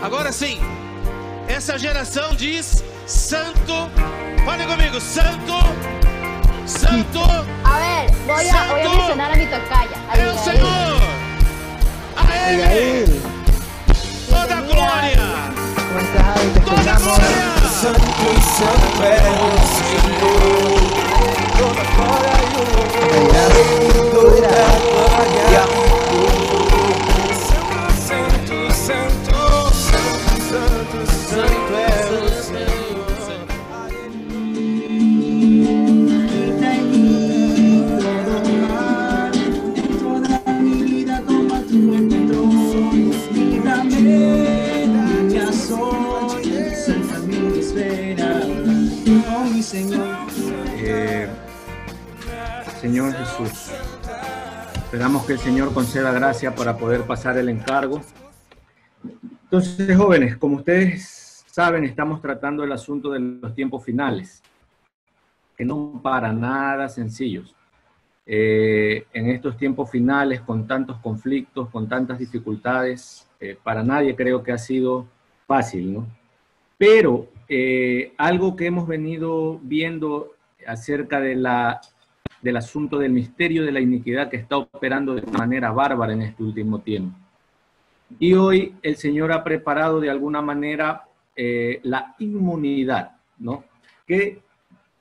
Agora sim, essa geração diz santo. Fale comigo, santo, santo. A ver, voy a mencionar a mi tocaya. É o Senhor. A Ele. Toda a glória. Toda a glória. Santo, santo é o Senhor. Toda glória e o toda glória. Santo, santo, santo, santo, santo é o Senhor. Toda mi vida toma tu control. Dame ya soy Santa mi espera. Oh mi Señor. Señor Jesús, esperamos que el Señor conceda gracia para poder pasar el encargo. Entonces, jóvenes, como ustedes saben, estamos tratando el asunto de los tiempos finales, que no para nada sencillos. En estos tiempos finales, con tantos conflictos, con tantas dificultades, para nadie creo que ha sido fácil, ¿no? Pero algo que hemos venido viendo acerca de del asunto del misterio de la iniquidad que está operando de manera bárbara en este último tiempo. Y hoy el Señor ha preparado de alguna manera la inmunidad, ¿no? Que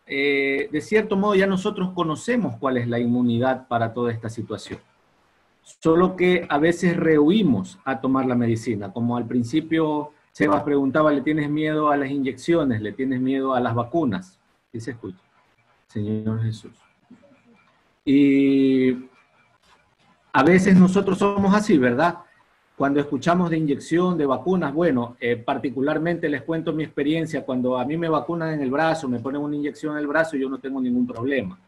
de cierto modo ya nosotros conocemos cuál es la inmunidad para toda esta situación. Solo que a veces rehuimos a tomar la medicina. Como al principio Sebas preguntaba, ¿le tienes miedo a las inyecciones? ¿Le tienes miedo a las vacunas? ¿Sí se escucha? Señor Jesús. Y a veces nosotros somos así, ¿verdad? Cuando escuchamos de inyección, de vacunas, bueno, particularmente les cuento mi experiencia. Cuando a mí me vacunan en el brazo, me ponen una inyección en el brazo, yo no tengo ningún problema.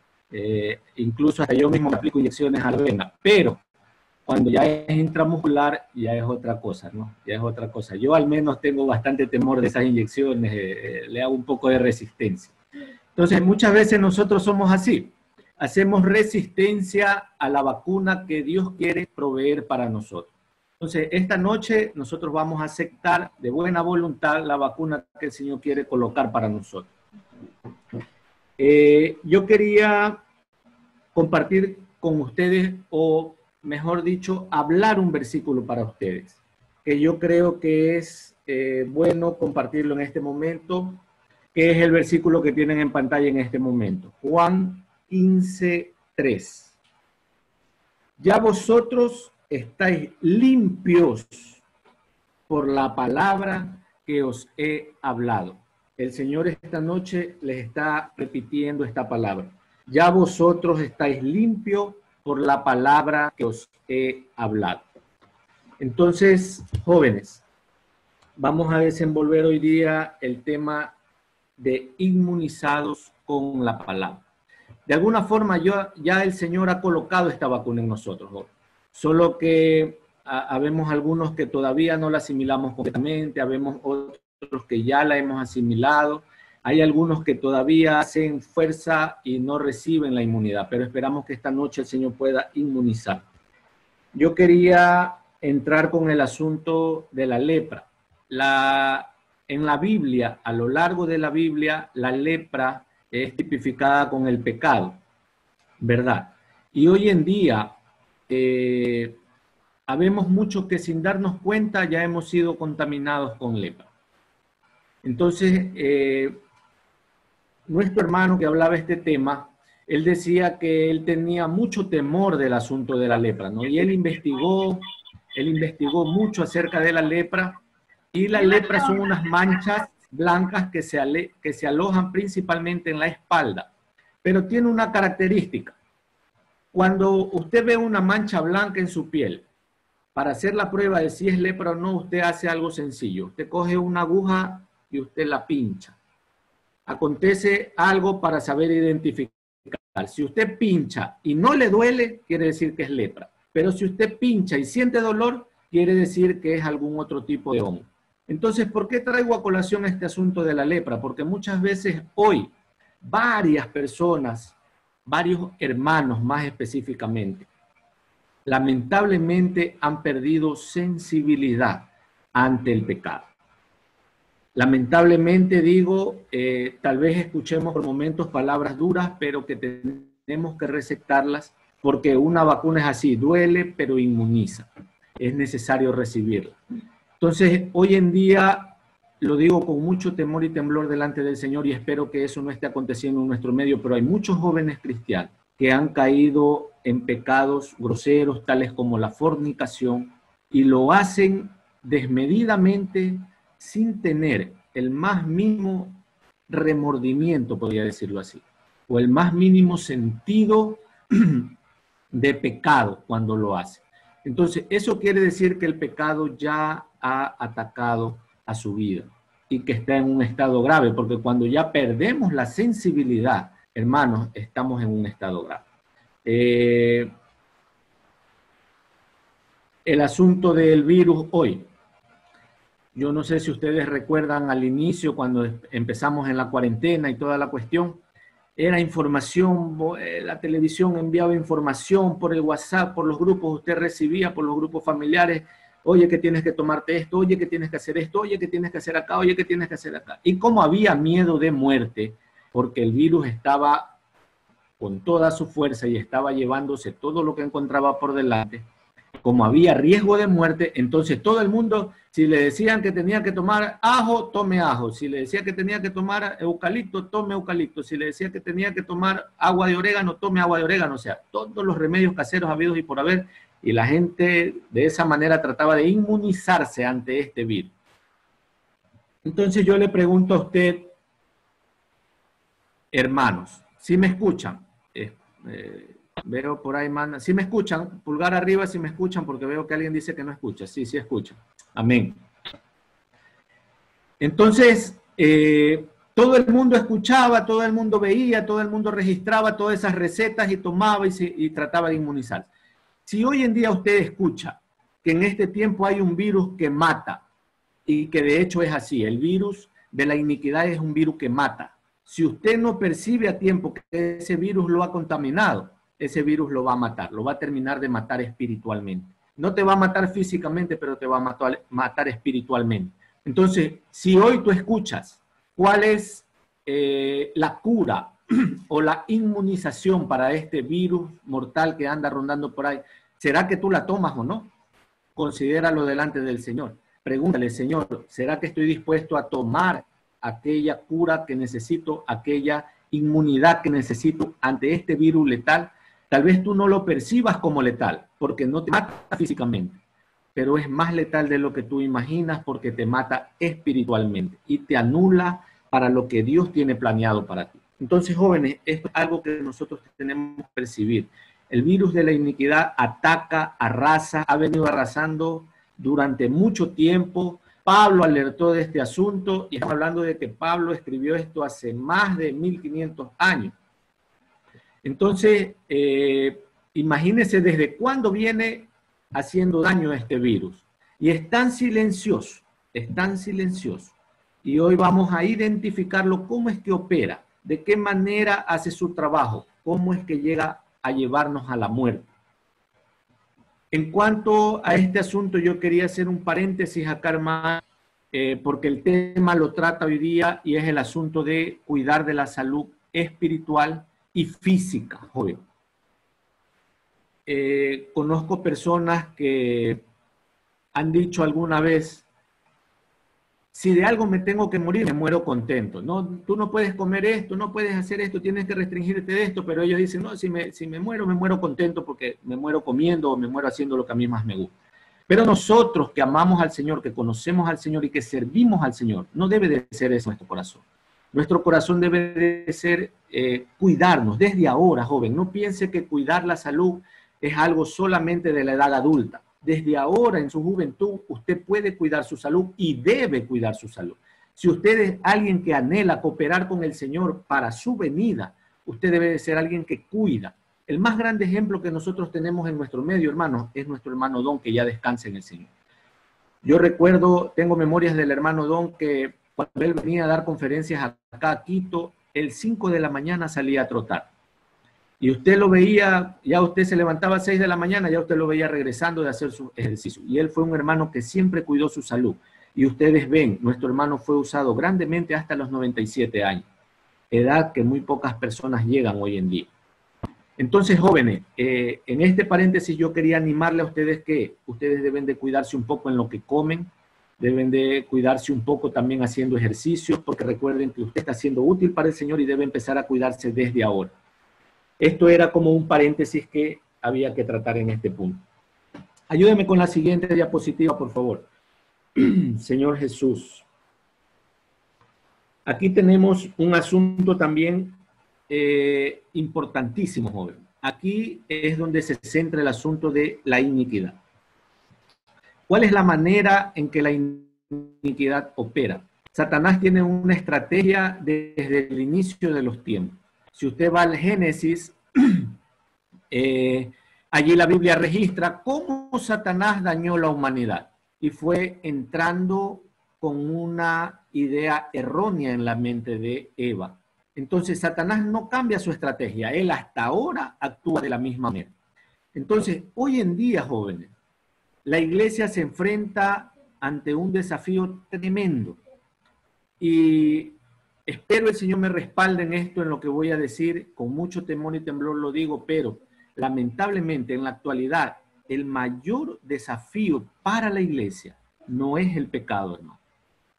Incluso hasta yo mismo me aplico inyecciones a la vena. Pero cuando ya es intramuscular, ya es otra cosa, ¿no? Ya es otra cosa. Yo al menos tengo bastante temor de esas inyecciones, le hago un poco de resistencia. Entonces, muchas veces nosotros somos así. Hacemos resistencia a la vacuna que Dios quiere proveer para nosotros. Entonces, esta noche nosotros vamos a aceptar de buena voluntad la vacuna que el Señor quiere colocar para nosotros. Yo quería compartir con ustedes, o mejor dicho, hablar un versículo para ustedes, que yo creo que es bueno compartirlo en este momento, que es el versículo que tienen en pantalla en este momento. Juan 15:3. Ya vosotros estáis limpios por la palabra que os he hablado. El Señor esta noche les está repitiendo esta palabra. Ya vosotros estáis limpios por la palabra que os he hablado. Entonces, jóvenes, vamos a desenvolver hoy día el tema de inmunizados con la palabra. De alguna forma ya el Señor ha colocado esta vacuna en nosotros, jóvenes. Solo que habemos algunos que todavía no la asimilamos completamente, habemos otros que ya la hemos asimilado, hay algunos que todavía hacen fuerza y no reciben la inmunidad, pero esperamos que esta noche el Señor pueda inmunizar. Yo quería entrar con el asunto de la lepra. En la Biblia, a lo largo de la Biblia, la lepra es tipificada con el pecado, ¿verdad? Y hoy en día, habemos muchos que sin darnos cuenta ya hemos sido contaminados con lepra. Entonces, nuestro hermano que hablaba este tema, él decía que él tenía mucho temor del asunto de la lepra, ¿no? Y él investigó mucho acerca de la lepra, y la lepra son unas manchas blancas que se alojan principalmente en la espalda, pero tiene una característica. Cuando usted ve una mancha blanca en su piel, para hacer la prueba de si es lepra o no, usted hace algo sencillo. Usted coge una aguja y usted la pincha. Acontece algo para saber identificar. Si usted pincha y no le duele, quiere decir que es lepra. Pero si usted pincha y siente dolor, quiere decir que es algún otro tipo de hongo. Entonces, ¿por qué traigo a colación este asunto de la lepra? Porque muchas veces hoy varias personas, varios hermanos más específicamente, lamentablemente han perdido sensibilidad ante el pecado. Lamentablemente digo, tal vez escuchemos por momentos palabras duras, pero que tenemos que recetarlas, porque una vacuna es así, duele pero inmuniza. Es necesario recibirla. Entonces, hoy en día, lo digo con mucho temor y temblor delante del Señor, y espero que eso no esté aconteciendo en nuestro medio, pero hay muchos jóvenes cristianos que han caído en pecados groseros, tales como la fornicación, y lo hacen desmedidamente, sin tener el más mínimo remordimiento, podría decirlo así, o el más mínimo sentido de pecado cuando lo hace. Entonces, eso quiere decir que el pecado ya ha atacado a su vida y que está en un estado grave, porque cuando ya perdemos la sensibilidad, hermanos, estamos en un estado grave. El asunto del virus hoy. Yo no sé si ustedes recuerdan al inicio, cuando empezamos en la cuarentena y toda la cuestión, era información, la televisión enviaba información por el WhatsApp, por los grupos, usted recibía por los grupos familiares, oye, que tienes que tomarte esto, oye, que tienes que hacer esto, oye, que tienes que hacer acá, oye, que tienes que hacer acá. Y como había miedo de muerte, porque el virus estaba con toda su fuerza y estaba llevándose todo lo que encontraba por delante, como había riesgo de muerte, entonces todo el mundo, si le decían que tenía que tomar ajo, tome ajo. Si le decía que tenía que tomar eucalipto, tome eucalipto. Si le decía que tenía que tomar agua de orégano, tome agua de orégano. O sea, todos los remedios caseros habidos y por haber. Y la gente de esa manera trataba de inmunizarse ante este virus. Entonces yo le pregunto a usted, hermanos, ¿sí me escuchan? Veo por ahí, manda. ¿Sí me escuchan? Pulgar arriba si me escuchan, porque veo que alguien dice que no escucha. Sí, sí escuchan. Amén. Entonces, todo el mundo escuchaba, todo el mundo veía, todo el mundo registraba todas esas recetas y tomaba y trataba de inmunizar. Si hoy en día usted escucha que en este tiempo hay un virus que mata, y que de hecho es así, el virus de la iniquidad es un virus que mata. Si usted no percibe a tiempo que ese virus lo ha contaminado, ese virus lo va a matar, lo va a terminar de matar espiritualmente. No te va a matar físicamente, pero te va a matar espiritualmente. Entonces, si hoy tú escuchas cuál es la cura o la inmunización para este virus mortal que anda rondando por ahí, ¿será que tú la tomas o no? Considéralo delante del Señor. Pregúntale, Señor, ¿será que estoy dispuesto a tomar aquella cura que necesito, aquella inmunidad que necesito ante este virus letal? Tal vez tú no lo percibas como letal, porque no te mata físicamente, pero es más letal de lo que tú imaginas porque te mata espiritualmente y te anula para lo que Dios tiene planeado para ti. Entonces, jóvenes, esto es algo que nosotros tenemos que percibir. El virus de la iniquidad ataca, arrasa, ha venido arrasando durante mucho tiempo. Pablo alertó de este asunto y estamos hablando de que Pablo escribió esto hace más de 1500 años. Entonces, imagínense desde cuándo viene haciendo daño a este virus. Y es tan silencioso, es tan silencioso. Y hoy vamos a identificarlo, cómo es que opera, de qué manera hace su trabajo, cómo es que llega a llevarnos a la muerte. En cuanto a este asunto, yo quería hacer un paréntesis acá, hermano, porque el tema lo trata hoy día y es el asunto de cuidar de la salud espiritual y física, joven. Conozco personas que han dicho alguna vez, si de algo me tengo que morir, me muero contento. No, tú no puedes comer esto, no puedes hacer esto, tienes que restringirte de esto, pero ellos dicen, no, si me muero contento porque me muero comiendo o me muero haciendo lo que a mí más me gusta. Pero nosotros que amamos al Señor, que conocemos al Señor y que servimos al Señor, no debe de ser eso nuestro corazón. Nuestro corazón debe de ser cuidarnos desde ahora, joven. No piense que cuidar la salud es algo solamente de la edad adulta. Desde ahora, en su juventud, usted puede cuidar su salud y debe cuidar su salud. Si usted es alguien que anhela cooperar con el Señor para su venida, usted debe de ser alguien que cuida. El más grande ejemplo que nosotros tenemos en nuestro medio, hermano, es nuestro hermano Don, que ya descansa en el Señor. Yo recuerdo, tengo memorias del hermano Don, que cuando él venía a dar conferencias acá a Quito, el 5 de la mañana salía a trotar. Y usted lo veía, ya usted se levantaba a 6 de la mañana, ya usted lo veía regresando de hacer su ejercicio. Y él fue un hermano que siempre cuidó su salud. Y ustedes ven, nuestro hermano fue usado grandemente hasta los 97 años. Edad que muy pocas personas llegan hoy en día. Entonces, jóvenes, en este paréntesis yo quería animarle a ustedes que ustedes deben de cuidarse un poco en lo que comen, deben de cuidarse un poco también haciendo ejercicios, porque recuerden que usted está siendo útil para el Señor y debe empezar a cuidarse desde ahora. Esto era como un paréntesis que había que tratar en este punto. Ayúdeme con la siguiente diapositiva, por favor. Señor Jesús. Aquí tenemos un asunto también importantísimo, joven. Aquí es donde se centra el asunto de la iniquidad. ¿Cuál es la manera en que la iniquidad opera? Satanás tiene una estrategia desde el inicio de los tiempos. Si usted va al Génesis, allí la Biblia registra cómo Satanás dañó la humanidad y fue entrando con una idea errónea en la mente de Eva. Entonces Satanás no cambia su estrategia, él hasta ahora actúa de la misma manera. Entonces, hoy en día, jóvenes, la iglesia se enfrenta ante un desafío tremendo y espero el Señor me respalde en esto, en lo que voy a decir, con mucho temor y temblor lo digo, pero lamentablemente en la actualidad el mayor desafío para la iglesia no es el pecado, hermano.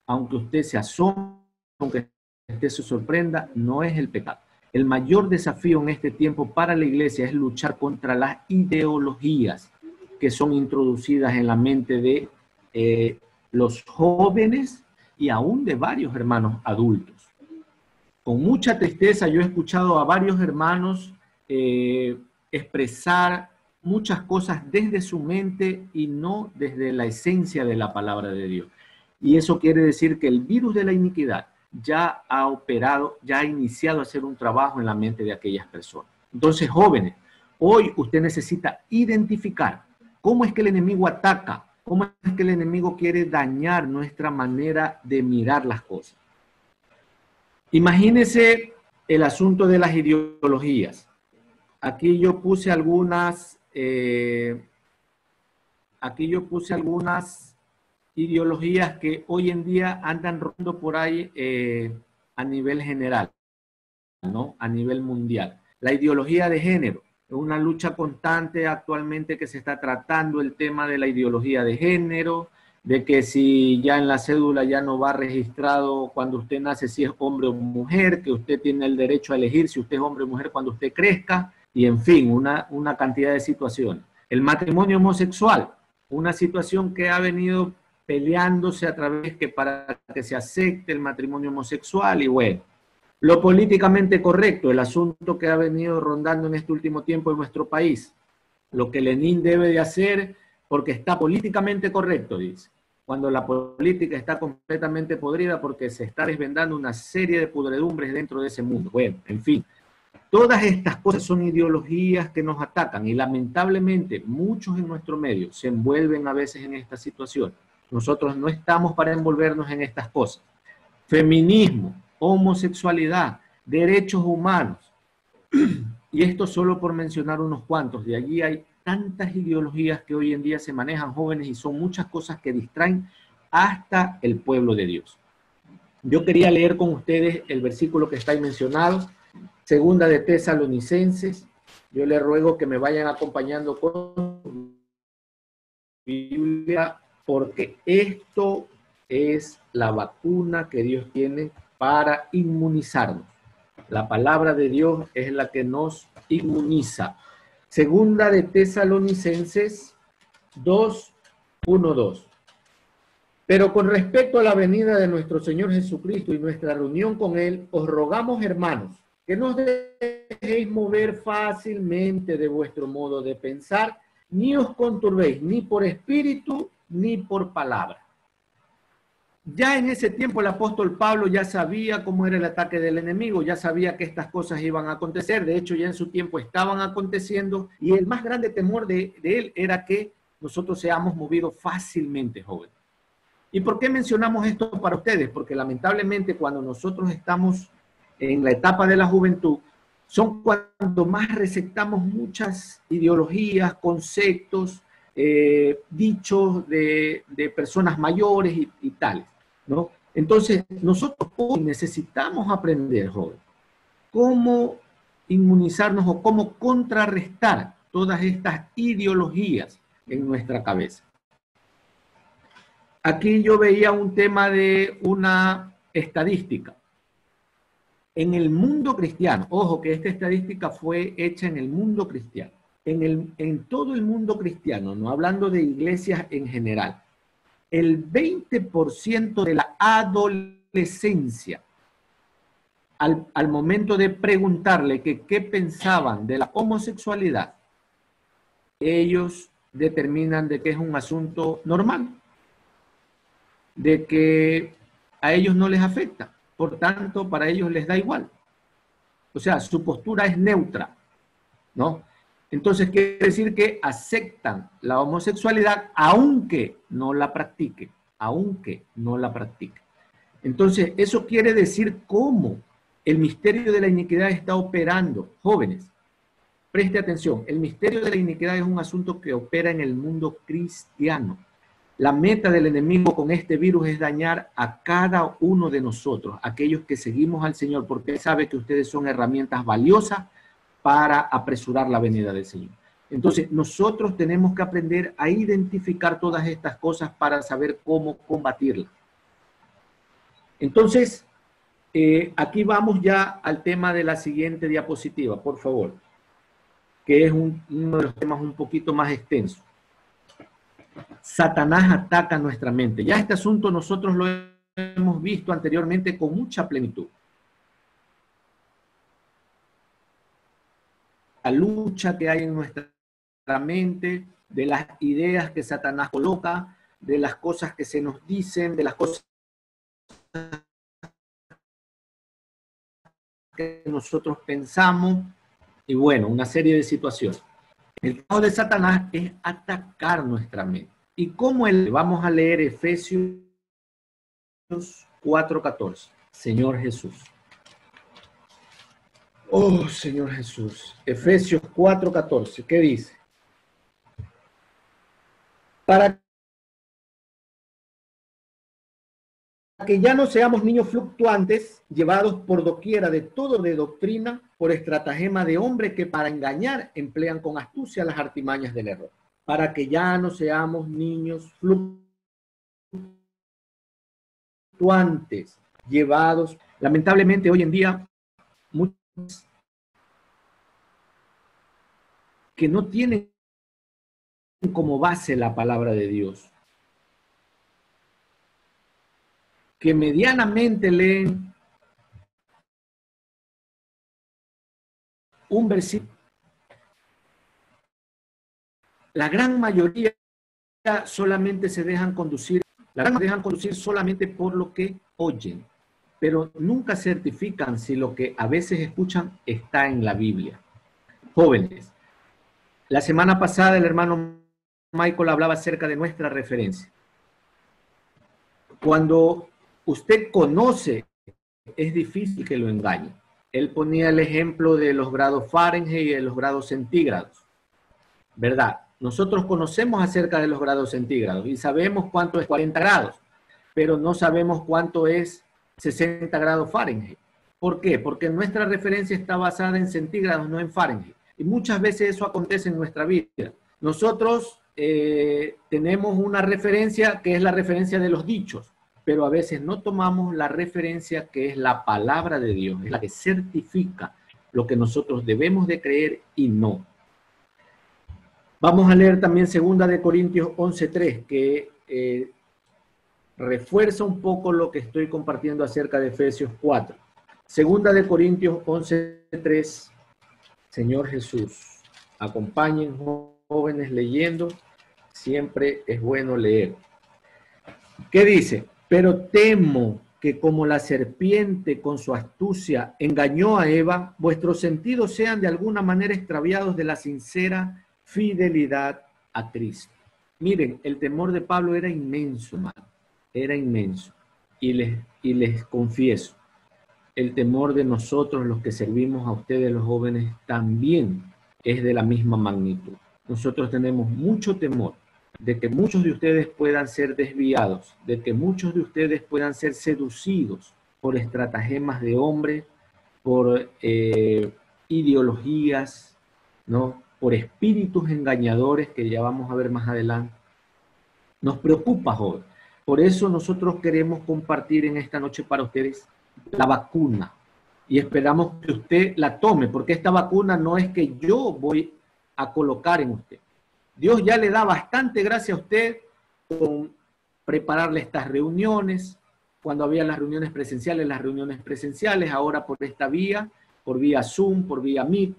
Aunque usted se asombre, aunque usted se sorprenda, no es el pecado. El mayor desafío en este tiempo para la iglesia es luchar contra las ideologías que son introducidas en la mente de los jóvenes y aún de varios hermanos adultos. Con mucha tristeza yo he escuchado a varios hermanos expresar muchas cosas desde su mente y no desde la esencia de la palabra de Dios. Y eso quiere decir que el virus de la iniquidad ya ha operado, ya ha iniciado a hacer un trabajo en la mente de aquellas personas. Entonces, jóvenes, hoy usted necesita identificar cómo es que el enemigo ataca, cómo es que el enemigo quiere dañar nuestra manera de mirar las cosas. Imagínese el asunto de las ideologías. Aquí yo puse algunas ideologías que hoy en día andan rondando por ahí a nivel general, ¿no? A nivel mundial. La ideología de género es una lucha constante actualmente que se está tratando el tema de la ideología de género, de que si ya en la cédula ya no va registrado cuando usted nace si es hombre o mujer, que usted tiene el derecho a elegir si usted es hombre o mujer cuando usted crezca, y en fin, una cantidad de situaciones. El matrimonio homosexual, una situación que ha venido peleándose a través que para que se acepte el matrimonio homosexual y bueno. Lo políticamente correcto, el asunto que ha venido rondando en este último tiempo en nuestro país. Lo que Lenin debe de hacer porque está políticamente correcto, dice. Cuando la política está completamente podrida porque se está desvendando una serie de pudredumbres dentro de ese mundo. Bueno, en fin. Todas estas cosas son ideologías que nos atacan y lamentablemente muchos en nuestro medio se envuelven a veces en esta situación. Nosotros no estamos para envolvernos en estas cosas. Feminismo, homosexualidad, derechos humanos. Y esto solo por mencionar unos cuantos. De allí hay tantas ideologías que hoy en día se manejan, jóvenes, y son muchas cosas que distraen hasta el pueblo de Dios. Yo quería leer con ustedes el versículo que está ahí mencionado, Segunda de Tesalonicenses. Yo les ruego que me vayan acompañando con Biblia, porque esto es la vacuna que Dios tiene para inmunizarnos. La palabra de Dios es la que nos inmuniza. Segunda de Tesalonicenses 2:1-2. Pero con respecto a la venida de nuestro Señor Jesucristo y nuestra reunión con Él, os rogamos, hermanos, que no os dejéis mover fácilmente de vuestro modo de pensar, ni os conturbéis, ni por espíritu, ni por palabra. Ya en ese tiempo el apóstol Pablo ya sabía cómo era el ataque del enemigo, ya sabía que estas cosas iban a acontecer, de hecho ya en su tiempo estaban aconteciendo, y el más grande temor de él era que nosotros seamos movidos fácilmente, jóvenes. ¿Y por qué mencionamos esto para ustedes? Porque lamentablemente cuando nosotros estamos en la etapa de la juventud, son cuando más receptamos muchas ideologías, conceptos, dichos de personas mayores y tales, ¿no? Entonces, nosotros hoy necesitamos aprender, joven, cómo inmunizarnos o cómo contrarrestar todas estas ideologías en nuestra cabeza. Aquí yo veía un tema de una estadística. En el mundo cristiano, ojo que esta estadística fue hecha en el mundo cristiano, en todo el mundo cristiano, no hablando de iglesias en general, el 20% de la adolescencia, al momento de preguntarle que qué pensaban de la homosexualidad, ellos determinan de que es un asunto normal, de que a ellos no les afecta, por tanto, para ellos les da igual. O sea, su postura es neutra, ¿no? Entonces, quiere decir que aceptan la homosexualidad aunque no la practiquen, aunque no la practiquen. Entonces, eso quiere decir cómo el misterio de la iniquidad está operando. Jóvenes, preste atención, el misterio de la iniquidad es un asunto que opera en el mundo cristiano. La meta del enemigo con este virus es dañar a cada uno de nosotros, aquellos que seguimos al Señor, porque Él sabe que ustedes son herramientas valiosas para apresurar la venida del Señor. Entonces, nosotros tenemos que aprender a identificar todas estas cosas para saber cómo combatirlas. Entonces, aquí vamos ya al tema de la siguiente diapositiva, por favor, que es uno de los temas un poquito más extensos. Satanás ataca nuestra mente. Ya este asunto nosotros lo hemos visto anteriormente con mucha plenitud. La lucha que hay en nuestra mente, de las ideas que Satanás coloca, de las cosas que se nos dicen, de las cosas que nosotros pensamos, y bueno, una serie de situaciones. El trabajo de Satanás es atacar nuestra mente. ¿Y cómo él? Vamos a leer Efesios 4:14. Señor Jesús. Oh, Señor Jesús. Efesios 4:14. ¿Qué dice? Para que ya no seamos niños fluctuantes, llevados por doquiera de todo de doctrina, por estratagema de hombres que para engañar emplean con astucia las artimañas del error. Para que ya no seamos niños fluctuantes, llevados. Lamentablemente hoy en día, muchos que no tienen como base la palabra de Dios, que medianamente leen un versículo. La gran mayoría solamente se dejan conducir, solamente por lo que oyen, pero nunca certifican si lo que a veces escuchan está en la Biblia. Jóvenes, la semana pasada el hermano Michael hablaba acerca de nuestra referencia. Cuando usted conoce, es difícil que lo engañe. Él ponía el ejemplo de los grados Fahrenheit y de los grados centígrados, ¿verdad? Nosotros conocemos acerca de los grados centígrados y sabemos cuánto es 40 grados, pero no sabemos cuánto es 60 grados Fahrenheit. ¿Por qué? Porque nuestra referencia está basada en centígrados, no en Fahrenheit. Y muchas veces eso acontece en nuestra vida. Nosotros tenemos una referencia que es la referencia de los dichos, pero a veces no tomamos la referencia que es la palabra de Dios, es la que certifica lo que nosotros debemos de creer y no. Vamos a leer también 2 de Corintios 11:3, que refuerza un poco lo que estoy compartiendo acerca de Efesios 4. 2 de Corintios 11:3, Señor Jesús, acompañen jóvenes leyendo, siempre es bueno leer. ¿Qué dice? Pero temo que como la serpiente con su astucia engañó a Eva, vuestros sentidos sean de alguna manera extraviados de la sincera fidelidad a Cristo. Miren, el temor de Pablo era inmenso, hermano. Era inmenso. Y les confieso, el temor de nosotros, los que servimos a ustedes, los jóvenes, también es de la misma magnitud. Nosotros tenemos mucho temor de que muchos de ustedes puedan ser desviados, de que muchos de ustedes puedan ser seducidos por estratagemas de hombres, por ideologías, ¿no? Por espíritus engañadores que ya vamos a ver más adelante. Nos preocupa, joven. Por eso nosotros queremos compartir en esta noche para ustedes la vacuna y esperamos que usted la tome, porque esta vacuna no es que yo voy a colocar en usted. Dios ya le da bastante gracia a usted con prepararle estas reuniones, cuando había las reuniones presenciales, ahora por esta vía, por vía Zoom, por vía Meet,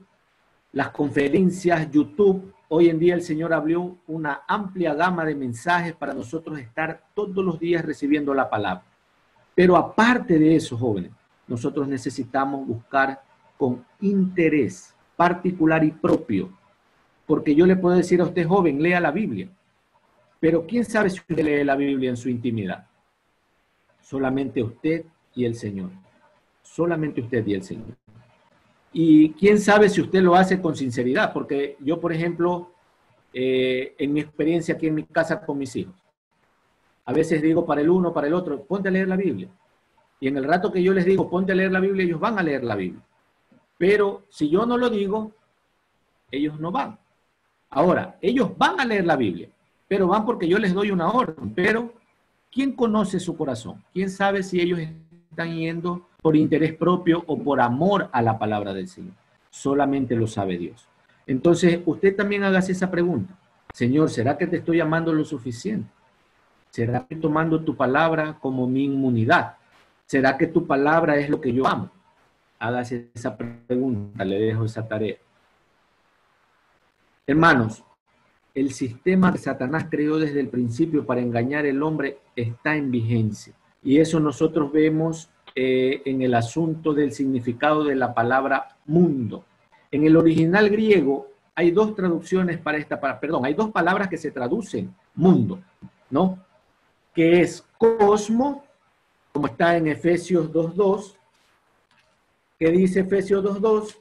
las conferencias, YouTube. Hoy en día el Señor abrió una amplia gama de mensajes para nosotros estar todos los días recibiendo la palabra. Pero aparte de eso, jóvenes, nosotros necesitamos buscar con interés particular y propio. Porque yo le puedo decir a usted, joven, lea la Biblia. Pero ¿quién sabe si usted lee la Biblia en su intimidad? Solamente usted y el Señor. Solamente usted y el Señor. Y quién sabe si usted lo hace con sinceridad. Porque yo, por ejemplo, en mi experiencia aquí en mi casa con mis hijos, a veces digo para el uno, para el otro, ponte a leer la Biblia. Y en el rato que yo les digo, ponte a leer la Biblia, ellos van a leer la Biblia. Pero si yo no lo digo, ellos no van. Ahora, ellos van a leer la Biblia, pero van porque yo les doy una orden. Pero, ¿quién conoce su corazón? ¿Quién sabe si ellos están yendo por interés propio o por amor a la palabra del Señor? Solamente lo sabe Dios. Entonces, usted también hágase esa pregunta. Señor, ¿será que te estoy amando lo suficiente? ¿Será que tomando tu palabra como mi inmunidad? ¿Será que tu palabra es lo que yo amo? Hágase esa pregunta, le dejo esa tarea. Hermanos, el sistema que Satanás creó desde el principio para engañar al hombre está en vigencia. Y eso nosotros vemos en el asunto del significado de la palabra mundo. En el original griego hay dos traducciones para hay dos palabras que se traducen mundo, ¿no? Que es cosmo, como está en Efesios 2.2, que dice Efesios 2.2,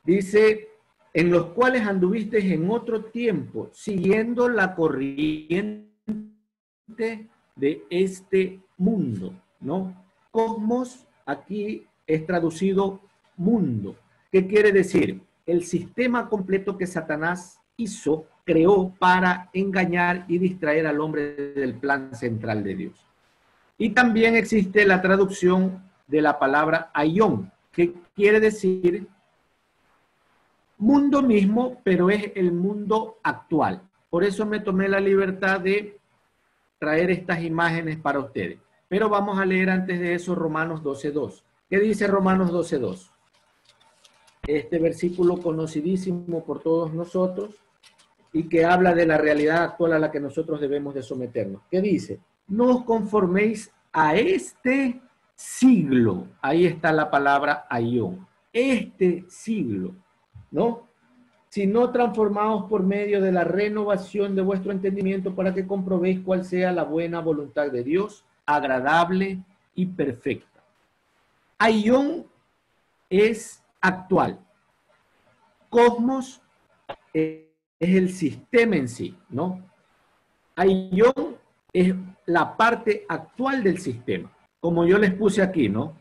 dice, en los cuales anduviste en otro tiempo, siguiendo la corriente de este mundo, ¿no? Cosmos aquí es traducido mundo. ¿Qué quiere decir? El sistema completo que Satanás creó para engañar y distraer al hombre del plan central de Dios. Y también existe la traducción de la palabra aión, que quiere decir mundo mismo, pero es el mundo actual. Por eso me tomé la libertad de traer estas imágenes para ustedes. Pero vamos a leer antes de eso Romanos 12.2. ¿Qué dice Romanos 12.2? Este versículo conocidísimo por todos nosotros y que habla de la realidad actual a la que nosotros debemos de someternos. ¿Qué dice? No os conforméis a este siglo. Ahí está la palabra aión. Este siglo, ¿no? Sino transformaos por medio de la renovación de vuestro entendimiento para que comprobéis cuál sea la buena voluntad de Dios, agradable y perfecta. Aión es actual. Cosmos es el sistema en sí, ¿no? Aión es la parte actual del sistema. Como yo les puse aquí, ¿no?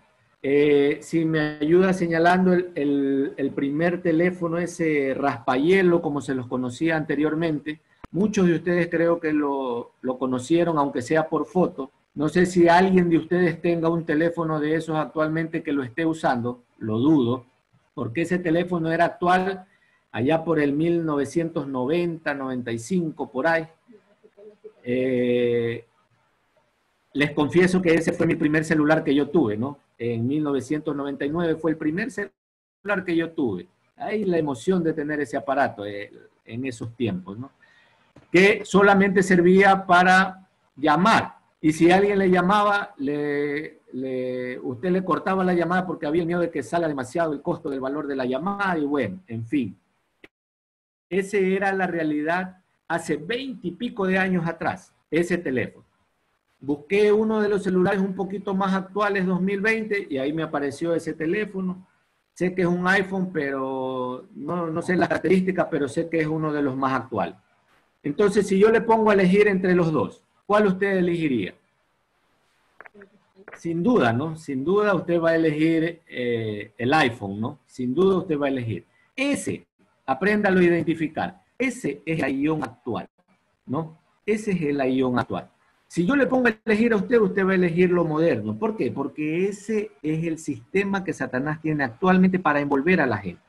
Si me ayuda señalando el primer teléfono, ese raspahielo, como se los conocía anteriormente, muchos de ustedes creo que lo conocieron, aunque sea por foto. No sé si alguien de ustedes tenga un teléfono de esos actualmente que lo esté usando, lo dudo, porque ese teléfono era actual allá por el 1990, 95, por ahí. Les confieso que ese fue mi primer celular que yo tuve, ¿no? En 1999 fue el primer celular que yo tuve. Ahí la emoción de tener ese aparato en esos tiempos, ¿no? Que solamente servía para llamar. Y si alguien le llamaba, usted le cortaba la llamada porque había miedo de que salga demasiado el costo del valor de la llamada y bueno, en fin. Esa era la realidad hace 20 y pico de años atrás, ese teléfono. Busqué uno de los celulares un poquito más actuales, 2020, y ahí me apareció ese teléfono. Sé que es un iPhone, pero no sé las características, pero sé que es uno de los más actuales. Entonces, si yo le pongo a elegir entre los dos, ¿cuál usted elegiría? Sin duda, ¿no? Sin duda usted va a elegir el iPhone, ¿no? Sin duda usted va a elegir. Ese, apréndalo a identificar. Ese es el iPhone actual, ¿no? Ese es el iPhone actual. Si yo le pongo a elegir a usted, usted va a elegir lo moderno. ¿Por qué? Porque ese es el sistema que Satanás tiene actualmente para envolver a la gente.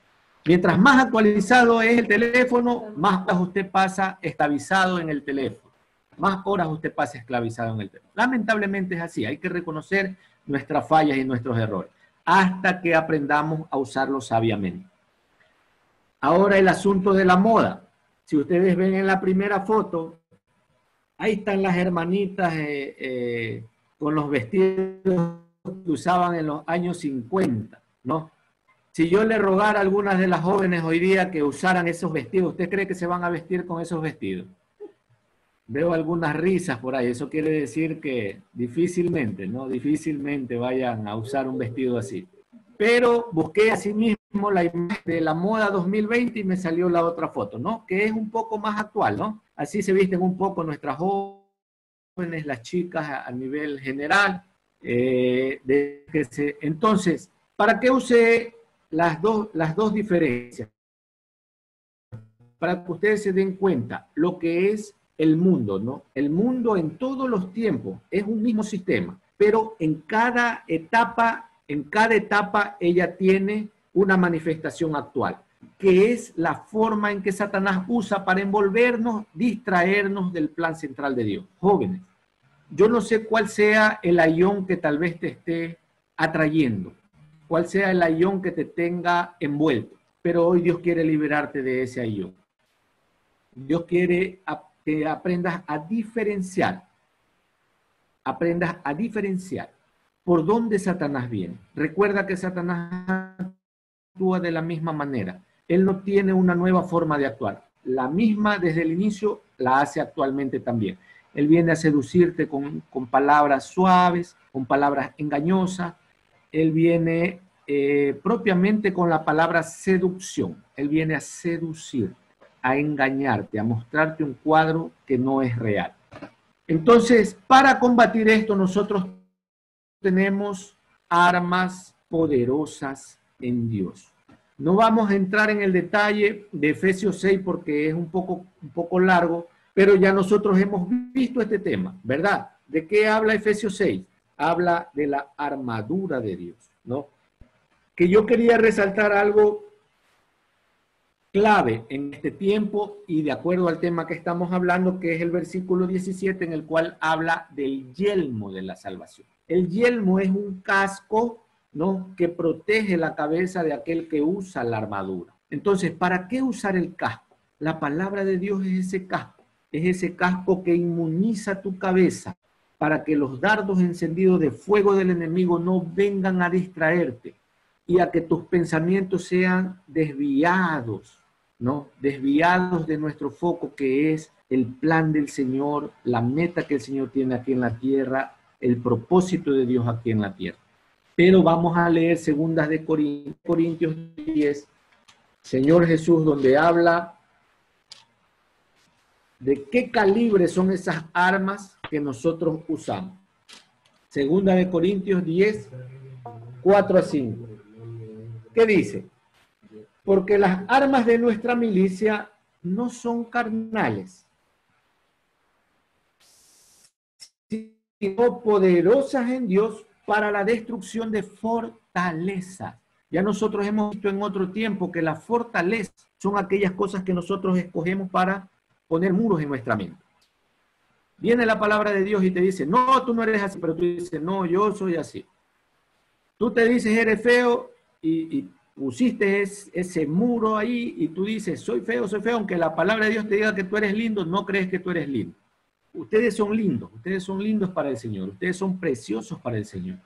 Mientras más actualizado es el teléfono, más horas usted pasa esclavizado en el teléfono. Más horas usted pasa esclavizado en el teléfono. Lamentablemente es así. Hay que reconocer nuestras fallas y nuestros errores hasta que aprendamos a usarlo sabiamente. Ahora el asunto de la moda. Si ustedes ven en la primera foto, ahí están las hermanitas con los vestidos que usaban en los años 50, ¿no? Si yo le rogara a algunas de las jóvenes hoy día que usaran esos vestidos, ¿usted cree que se van a vestir con esos vestidos? Veo algunas risas por ahí. Eso quiere decir que difícilmente, ¿no? Difícilmente vayan a usar un vestido así. Pero busqué así mismo la imagen de la moda 2020 y me salió la otra foto, ¿no? Que es un poco más actual, ¿no? Así se visten un poco nuestras jóvenes, las chicas a nivel general. Entonces, ¿para qué usé las dos diferencias? Para que ustedes se den cuenta lo que es el mundo, ¿no? El mundo en todos los tiempos es un mismo sistema, pero en cada etapa ella tiene una manifestación actual, que es la forma en que Satanás usa para envolvernos, distraernos del plan central de Dios. Jóvenes, yo no sé cuál sea el ayón que tal vez te esté atrayendo, cuál sea el ayón que te tenga envuelto, pero hoy Dios quiere liberarte de ese ayón. Dios quiere que aprendas a diferenciar por dónde Satanás viene. Recuerda que Satanás actúa de la misma manera. Él no tiene una nueva forma de actuar. La misma desde el inicio la hace actualmente también. Él viene a seducirte con palabras suaves, con palabras engañosas. Él viene propiamente con la palabra seducción. Él viene a seducirte, a engañarte, a mostrarte un cuadro que no es real. Entonces, para combatir esto, nosotros tenemos armas poderosas en Dios. No vamos a entrar en el detalle de Efesios 6 porque es un poco largo, pero ya nosotros hemos visto este tema, ¿verdad? ¿De qué habla Efesios 6? Habla de la armadura de Dios, ¿no? Que yo quería resaltar algo clave en este tiempo y de acuerdo al tema que estamos hablando, que es el versículo 17, en el cual habla del yelmo de la salvación. El yelmo es un casco, ¿no?, que protege la cabeza de aquel que usa la armadura. Entonces, ¿para qué usar el casco? La palabra de Dios es ese casco que inmuniza tu cabeza para que los dardos encendidos de fuego del enemigo no vengan a distraerte y a que tus pensamientos sean desviados, ¿no? Desviados de nuestro foco, que es el plan del Señor, la meta que el Señor tiene aquí en la tierra, el propósito de Dios aquí en la tierra. Pero vamos a leer segundas de Corintios 10, Señor Jesús, donde habla de qué calibre son esas armas que nosotros usamos. Segunda de Corintios 10, 4 a 5. ¿Qué dice? Porque las armas de nuestra milicia no son carnales, sino poderosas en Dios para la destrucción de fortalezas. Ya nosotros hemos visto en otro tiempo que las fortalezas son aquellas cosas que nosotros escogemos para poner muros en nuestra mente. Viene la palabra de Dios y te dice, no, tú no eres así, pero tú dices, no, yo soy así. Tú te dices, eres feo y pusiste ese muro ahí y tú dices, soy feo, aunque la palabra de Dios te diga que tú eres lindo, no crees que tú eres lindo. Ustedes son lindos para el Señor, ustedes son preciosos para el Señor.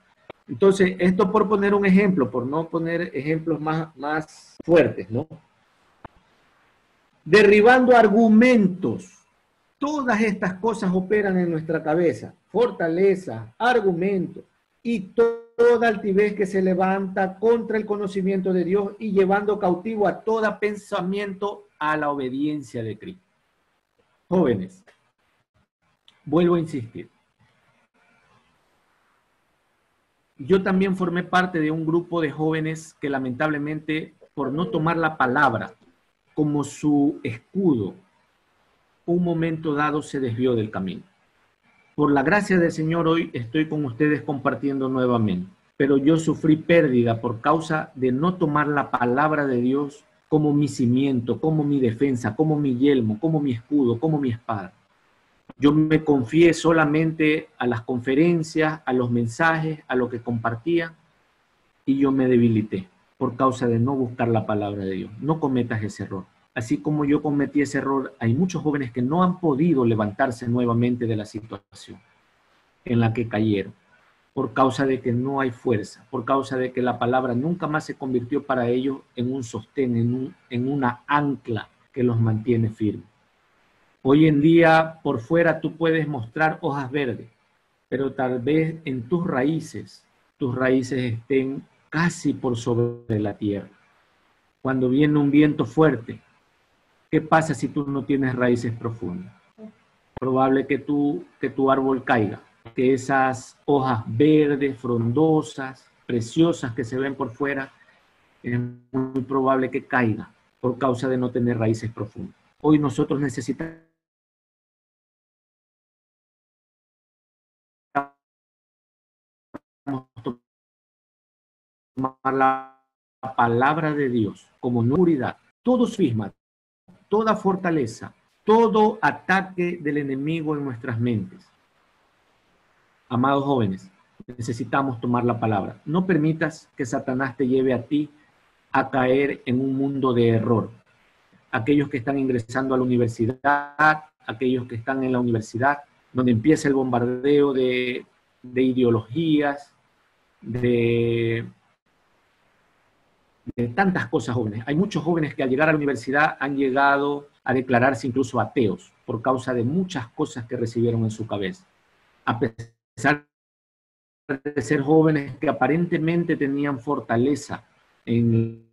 Entonces, esto por poner un ejemplo, por no poner ejemplos más fuertes, ¿no? Derribando argumentos Todas estas cosas operan en nuestra cabeza, fortaleza, argumento y toda altivez que se levanta contra el conocimiento de Dios y llevando cautivo a todo pensamiento a la obediencia de Cristo. Jóvenes, vuelvo a insistir. Yo también formé parte de un grupo de jóvenes que lamentablemente, por no tomar la palabra como su escudo, un momento dado se desvió del camino. Por la gracia del Señor hoy estoy con ustedes compartiendo nuevamente, pero yo sufrí pérdida por causa de no tomar la palabra de Dios como mi cimiento, como mi defensa, como mi yelmo, como mi escudo, como mi espada. Yo me confié solamente a las conferencias, a los mensajes, a lo que compartía, y yo me debilité por causa de no buscar la palabra de Dios. No cometas ese error. Así como yo cometí ese error, hay muchos jóvenes que no han podido levantarse nuevamente de la situación en la que cayeron, por causa de que no hay fuerza, por causa de que la palabra nunca más se convirtió para ellos en un sostén, en una ancla que los mantiene firmes. Hoy en día, por fuera tú puedes mostrar hojas verdes, pero tal vez en tus raíces estén casi por sobre la tierra. Cuando viene un viento fuerte, ¿qué pasa si tú no tienes raíces profundas? Probable que tu árbol caiga, que esas hojas verdes, frondosas, preciosas que se ven por fuera, es muy probable que caiga por causa de no tener raíces profundas. Hoy nosotros necesitamos tomar la palabra de Dios como seguridad, todo sisma, toda fortaleza, todo ataque del enemigo en nuestras mentes. Amados jóvenes, necesitamos tomar la palabra. No permitas que Satanás te lleve a ti a caer en un mundo de error. Aquellos que están ingresando a la universidad, aquellos que están en la universidad, donde empieza el bombardeo de ideologías, de tantas cosas, jóvenes. Hay muchos jóvenes que al llegar a la universidad han llegado a declararse incluso ateos por causa de muchas cosas que recibieron en su cabeza. A pesar de ser jóvenes que aparentemente tenían fortaleza en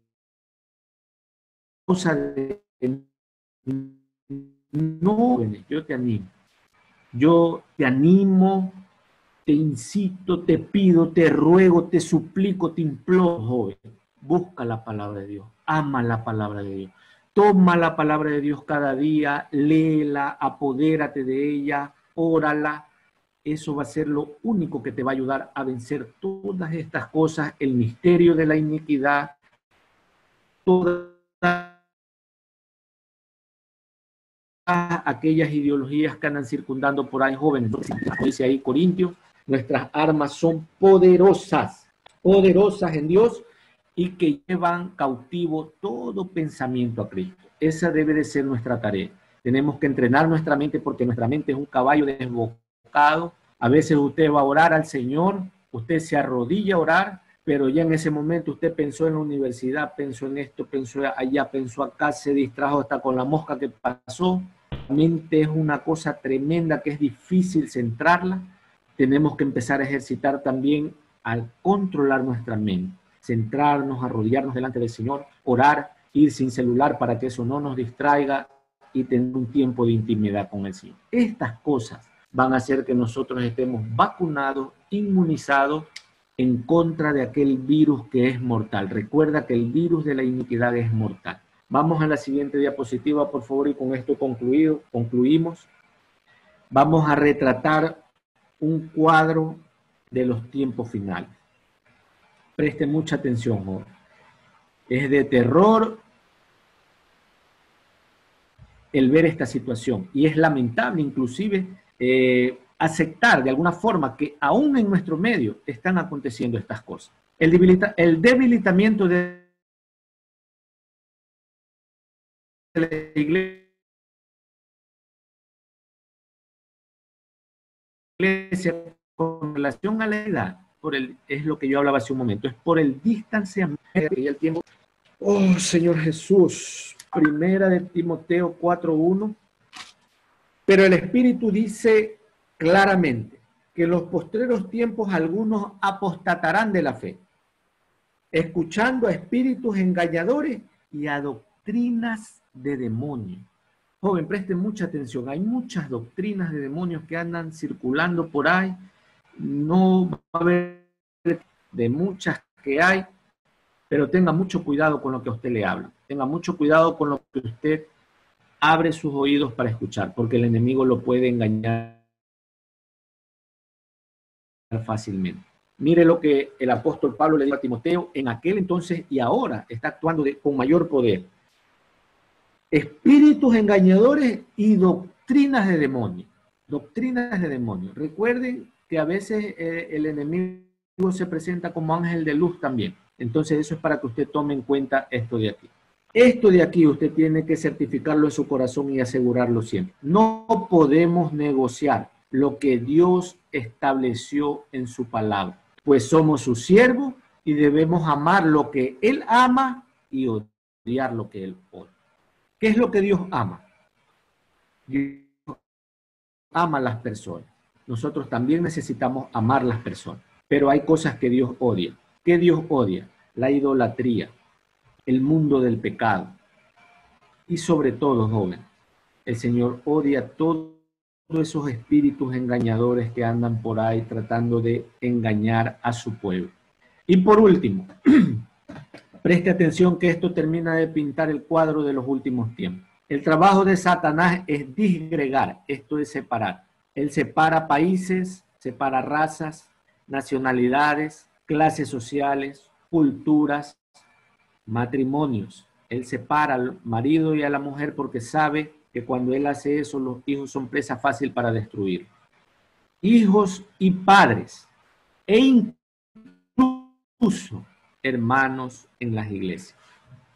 causa de no, jóvenes, yo te animo, te incito, te pido, te ruego, te suplico, te imploro, joven. Busca la palabra de Dios, ama la palabra de Dios, toma la palabra de Dios cada día, léela, apodérate de ella, órala. Eso va a ser lo único que te va a ayudar a vencer todas estas cosas, el misterio de la iniquidad, todas aquellas ideologías que andan circundando por ahí, jóvenes. Dice ahí Corintios, nuestras armas son poderosas, poderosas en Dios, y que llevan cautivo todo pensamiento a Cristo. Esa debe de ser nuestra tarea. Tenemos que entrenar nuestra mente porque nuestra mente es un caballo desbocado. A veces usted va a orar al Señor, usted se arrodilla a orar, pero ya en ese momento usted pensó en la universidad, pensó en esto, pensó allá, pensó acá, se distrajo hasta con la mosca que pasó. La mente es una cosa tremenda que es difícil centrarla. Tenemos que empezar a ejercitar también al controlar nuestra mente. Centrarnos, arrodillarnos delante del Señor, orar, ir sin celular para que eso no nos distraiga y tener un tiempo de intimidad con el Señor. Estas cosas van a hacer que nosotros estemos vacunados, inmunizados en contra de aquel virus que es mortal. Recuerda que el virus de la iniquidad es mortal. Vamos a la siguiente diapositiva, por favor, y con esto concluimos. Vamos a retratar un cuadro de los tiempos finales. Preste mucha atención, joven. Es de terror el ver esta situación. Y es lamentable, inclusive, aceptar de alguna forma que aún en nuestro medio están aconteciendo estas cosas. El debilitamiento de la iglesia con relación a la edad, es lo que yo hablaba hace un momento, es por el distanciamiento y el tiempo. Oh, Señor Jesús, primera de Timoteo 4:1, Pero el Espíritu dice claramente que en los postreros tiempos algunos apostatarán de la fe, escuchando a espíritus engañadores y a doctrinas de demonios. Joven, preste mucha atención. Hay muchas doctrinas de demonios que andan circulando por ahí. No va a haber de muchas que hay, pero tenga mucho cuidado con lo que a usted le habla. Tenga mucho cuidado con lo que usted abre sus oídos para escuchar, porque el enemigo lo puede engañar fácilmente. Mire lo que el apóstol Pablo le dijo a Timoteo en aquel entonces y ahora está actuando con mayor poder. Espíritus engañadores y doctrinas de demonios. Doctrinas de demonios. Recuerden que a veces el enemigo se presenta como ángel de luz también. Entonces eso es para que usted tome en cuenta esto de aquí. Esto de aquí usted tiene que certificarlo en su corazón y asegurarlo siempre. No podemos negociar lo que Dios estableció en su palabra, pues somos sus siervos y debemos amar lo que Él ama y odiar lo que Él odia. ¿Qué es lo que Dios ama? Dios ama a las personas. Nosotros también necesitamos amar las personas, pero hay cosas que Dios odia. ¿Qué Dios odia? La idolatría, el mundo del pecado. Y sobre todo, joven, el Señor odia todos esos espíritus engañadores que andan por ahí tratando de engañar a su pueblo. Y por último, preste atención que esto termina de pintar el cuadro de los últimos tiempos. El trabajo de Satanás es disgregar, esto es separar. Él separa países, separa razas, nacionalidades, clases sociales, culturas, matrimonios. Él separa al marido y a la mujer porque sabe que cuando él hace eso, los hijos son presa fácil para destruir. Hijos y padres, e incluso hermanos en las iglesias.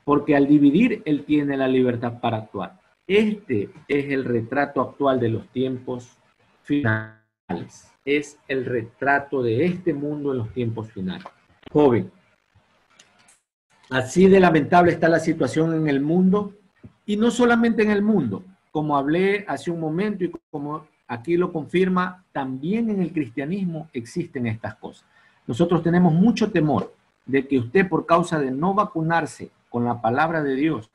Porque al dividir, él tiene la libertad para actuar. Este es el retrato actual de los tiempos finales. Es el retrato de este mundo en los tiempos finales. Joven, así de lamentable está la situación en el mundo, y no solamente en el mundo, como hablé hace un momento y como aquí lo confirma, también en el cristianismo existen estas cosas. Nosotros tenemos mucho temor de que usted, por causa de no vacunarse con la palabra de Dios,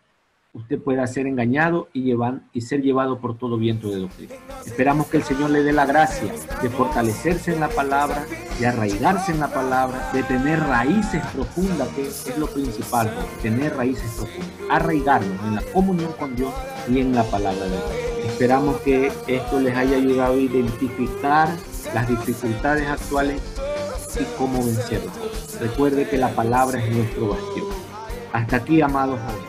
usted pueda ser engañado y ser llevado por todo viento de doctrina. Esperamos que el Señor le dé la gracia de fortalecerse en la palabra, de arraigarse en la palabra, de tener raíces profundas, que es lo principal, tener raíces profundas, arraigarnos en la comunión con Dios y en la palabra de Dios. Esperamos que esto les haya ayudado a identificar las dificultades actuales y cómo vencerlas. Recuerde que la palabra es nuestro bastión. Hasta aquí, amados jóvenes.